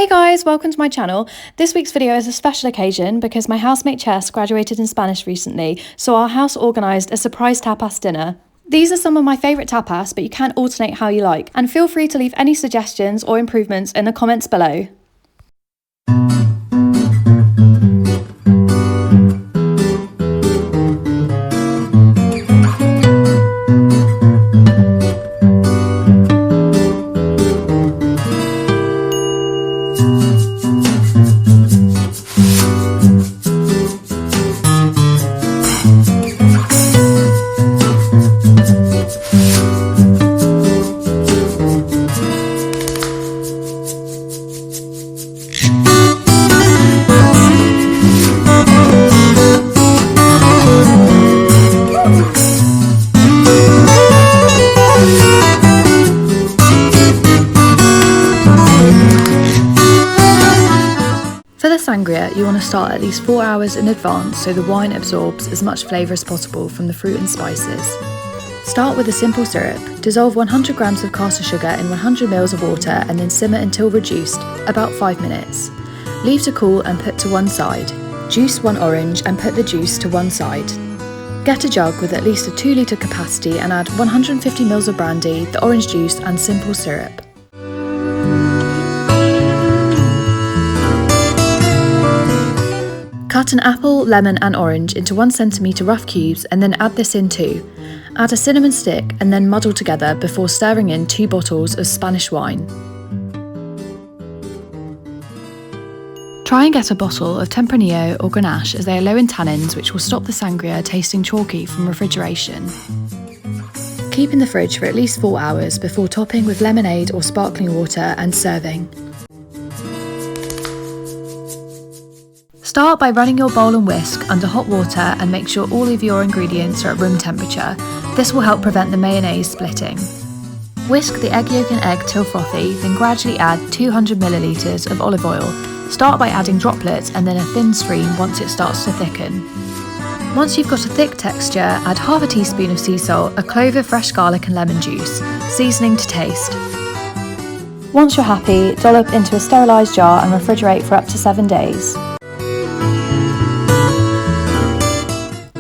Hey guys, welcome to my channel. This week's video is a special occasion because my housemate Cess graduated in Spanish recently, so our house organised a surprise tapas dinner. These are some of my favourite tapas, but you can alternate how you like, and feel free to leave any suggestions or improvements in the comments below. For the sangria, you want to start at least 4 hours in advance so the wine absorbs as much flavour as possible from the fruit and spices. Start with a simple syrup. Dissolve 100 grams of caster sugar in 100 ml of water and then simmer until reduced, about 5 minutes. Leave to cool and put to one side. Juice 1 orange and put the juice to one side. Get a jug with at least a 2 litre capacity and add 150 ml of brandy, the orange juice and simple syrup. Cut an apple, lemon and orange into 1 cm rough cubes and then add this in too. Add a cinnamon stick and then muddle together before stirring in 2 bottles of Spanish wine. Try and get a bottle of Tempranillo or Grenache as they are low in tannins, which will stop the sangria tasting chalky from refrigeration. Keep in the fridge for at least 4 hours before topping with lemonade or sparkling water and serving. Start by running your bowl and whisk under hot water and make sure all of your ingredients are at room temperature. This will help prevent the mayonnaise splitting. Whisk the egg yolk and egg till frothy, then gradually add 200 millilitres of olive oil. Start by adding droplets and then a thin stream once it starts to thicken. Once you've got a thick texture, add half a teaspoon of sea salt, a clove of fresh garlic and lemon juice, seasoning to taste. Once you're happy, dollop into a sterilised jar and refrigerate for up to 7 days.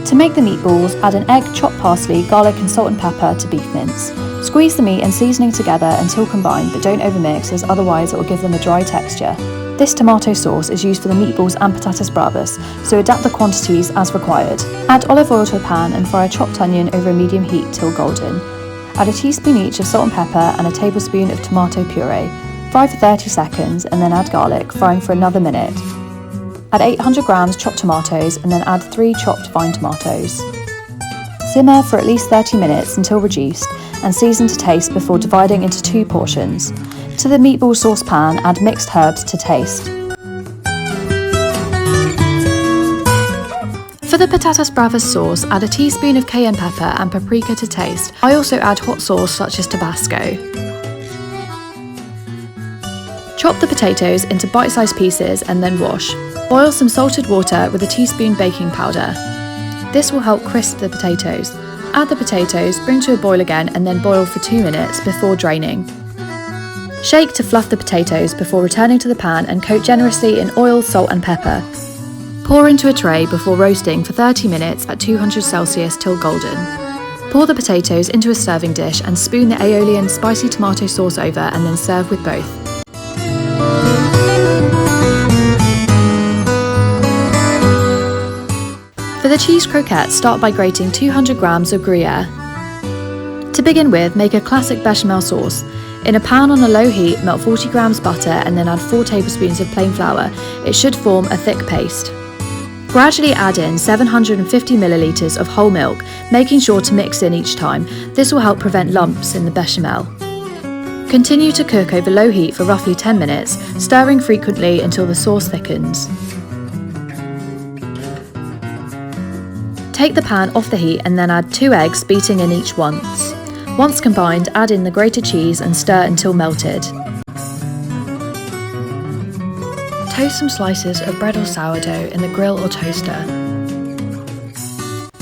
To make the meatballs, add an egg, chopped parsley, garlic and salt and pepper to beef mince. Squeeze the meat and seasoning together until combined, but don't overmix as otherwise it will give them a dry texture. This tomato sauce is used for the meatballs and patatas bravas, so adapt the quantities as required. Add olive oil to a pan and fry a chopped onion over a medium heat till golden. Add a teaspoon each of salt and pepper and a tablespoon of tomato puree. Fry for 30 seconds and then add garlic, frying for another minute. Add 800 grams chopped tomatoes and then add 3 chopped vine tomatoes. Simmer for at least 30 minutes until reduced and season to taste before dividing into 2 portions. To the meatball sauce pan, add mixed herbs to taste. For the patatas bravas sauce, add a teaspoon of cayenne pepper and paprika to taste. I also add hot sauce such as Tabasco. Chop the potatoes into bite-sized pieces and then wash. Boil some salted water with a teaspoon baking powder. This will help crisp the potatoes. Add the potatoes, bring to a boil again and then boil for 2 minutes before draining. Shake to fluff the potatoes before returning to the pan and coat generously in oil, salt and pepper. Pour into a tray before roasting for 30 minutes at 200 Celsius till golden. Pour the potatoes into a serving dish and spoon the Aoili and spicy tomato sauce over and then serve with both. For the cheese croquettes, start by grating 200 grams of Gruyere. To begin with, make a classic bechamel sauce. In a pan on a low heat, melt 40 grams butter and then add 4 tablespoons of plain flour. It should form a thick paste. Gradually add in 750 millilitres of whole milk, making sure to mix in each time. This will help prevent lumps in the bechamel. Continue to cook over low heat for roughly 10 minutes, stirring frequently until the sauce thickens. Take the pan off the heat and then add 2 eggs, beating in each once. Once combined, add in the grated cheese and stir until melted. Toast some slices of bread or sourdough in the grill or toaster.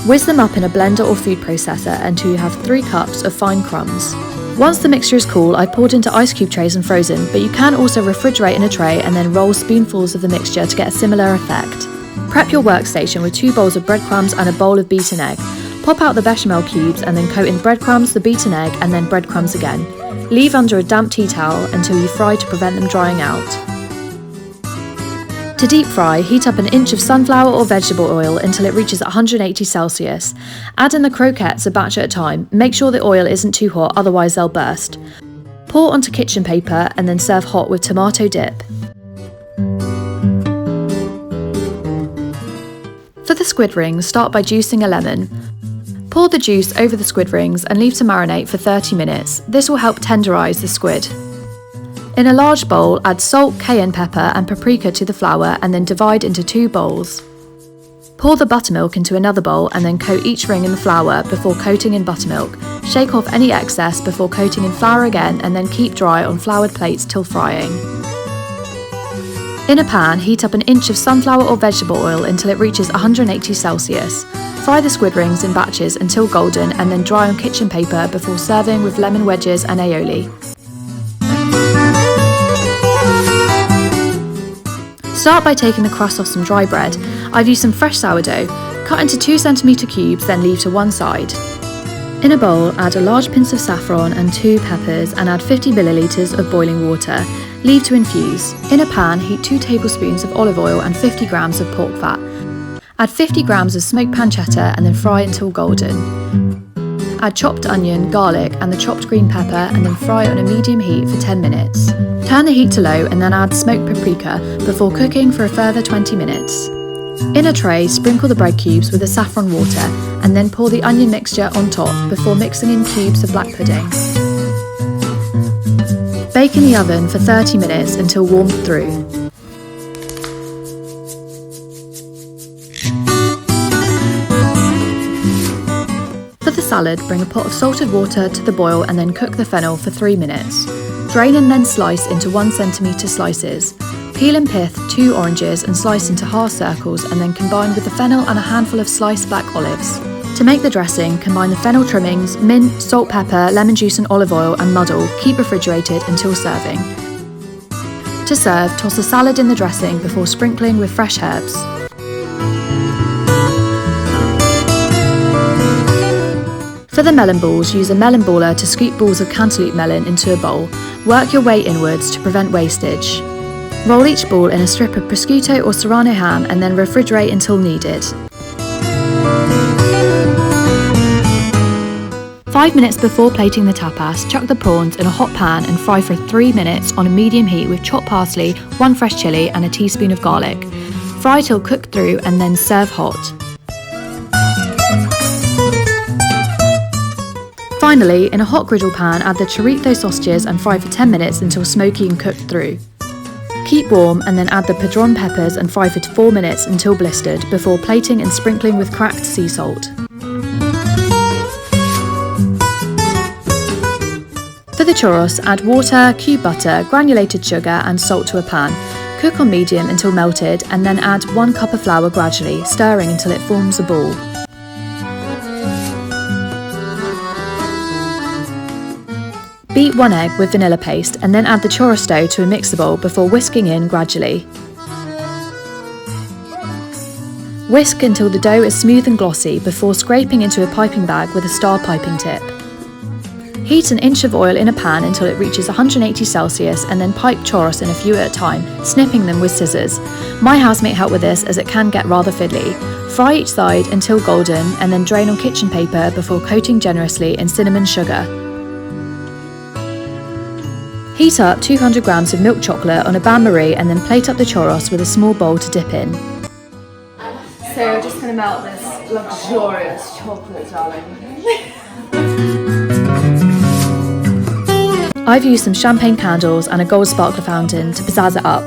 Whiz them up in a blender or food processor until you have 3 cups of fine crumbs. Once the mixture is cool, I've poured into ice cube trays and frozen, but you can also refrigerate in a tray and then roll spoonfuls of the mixture to get a similar effect. Prep your workstation with 2 bowls of breadcrumbs and a bowl of beaten egg. Pop out the bechamel cubes and then coat in breadcrumbs, the beaten egg, and then breadcrumbs again. Leave under a damp tea towel until you fry to prevent them drying out. To deep fry, heat up an inch of sunflower or vegetable oil until it reaches 180 Celsius. Add in the croquettes a batch at a time. Make sure the oil isn't too hot, otherwise they'll burst. Pour onto kitchen paper and then serve hot with tomato dip. For the squid rings, start by juicing a lemon. Pour the juice over the squid rings and leave to marinate for 30 minutes. This will help tenderise the squid. In a large bowl, add salt, cayenne pepper and paprika to the flour and then divide into 2 bowls. Pour the buttermilk into another bowl and then coat each ring in the flour before coating in buttermilk. Shake off any excess before coating in flour again and then keep dry on floured plates till frying. In a pan, heat up an inch of sunflower or vegetable oil until it reaches 180 Celsius. Fry the squid rings in batches until golden and then dry on kitchen paper before serving with lemon wedges and aioli. Start by taking the crust off some dry bread. I've used some fresh sourdough. Cut into 2 cm cubes, then leave to one side. In a bowl, add a large pinch of saffron and 2 peppers and add 50 millilitres of boiling water. Leave to infuse. In a pan, heat 2 tablespoons of olive oil and 50 grams of pork fat. Add 50 grams of smoked pancetta and then fry until golden. Add chopped onion, garlic and the chopped green pepper and then fry on a medium heat for 10 minutes. Turn the heat to low and then add smoked paprika before cooking for a further 20 minutes. In a tray, sprinkle the bread cubes with the saffron water and then pour the onion mixture on top before mixing in cubes of black pudding. Bake in the oven for 30 minutes until warmed through. For the salad, bring a pot of salted water to the boil and then cook the fennel for 3 minutes. Drain and then slice into 1 cm slices. Peel and pith 2 oranges and slice into half circles and then combine with the fennel and a handful of sliced black olives. To make the dressing, combine the fennel trimmings, mint, salt, pepper, lemon juice and olive oil and muddle. Keep refrigerated until serving. To serve, toss the salad in the dressing before sprinkling with fresh herbs. For the melon balls, use a melon baller to scoop balls of cantaloupe melon into a bowl. Work your way inwards to prevent wastage. Roll each ball in a strip of prosciutto or serrano ham and then refrigerate until needed. 5 minutes before plating the tapas, chuck the prawns in a hot pan and fry for 3 minutes on a medium heat with chopped parsley, 1 fresh chilli and a teaspoon of garlic. Fry till cooked through and then serve hot. Finally, in a hot griddle pan, add the chorizo sausages and fry for 10 minutes until smoky and cooked through. Keep warm and then add the padron peppers and fry for 4 minutes until blistered before plating and sprinkling with cracked sea salt. For the churros, add water, cube butter, granulated sugar and salt to a pan. Cook on medium until melted and then add 1 cup of flour gradually, stirring until it forms a ball. Beat 1 egg with vanilla paste and then add the churros dough to a mixer bowl before whisking in gradually. Whisk until the dough is smooth and glossy before scraping into a piping bag with a star piping tip. Heat an inch of oil in a pan until it reaches 180 Celsius and then pipe churros in a few at a time, snipping them with scissors. My housemate helped with this as it can get rather fiddly. Fry each side until golden and then drain on kitchen paper before coating generously in cinnamon sugar. Heat up 200 grams of milk chocolate on a bain-marie and then plate up the churros with a small bowl to dip in. So we're just going to melt this luxurious chocolate, darling. I've used some champagne candles and a gold sparkler fountain to pizzazz it up.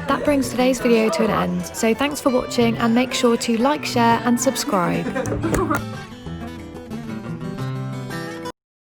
That brings today's video to an end, so thanks for watching and make sure to like, share and subscribe.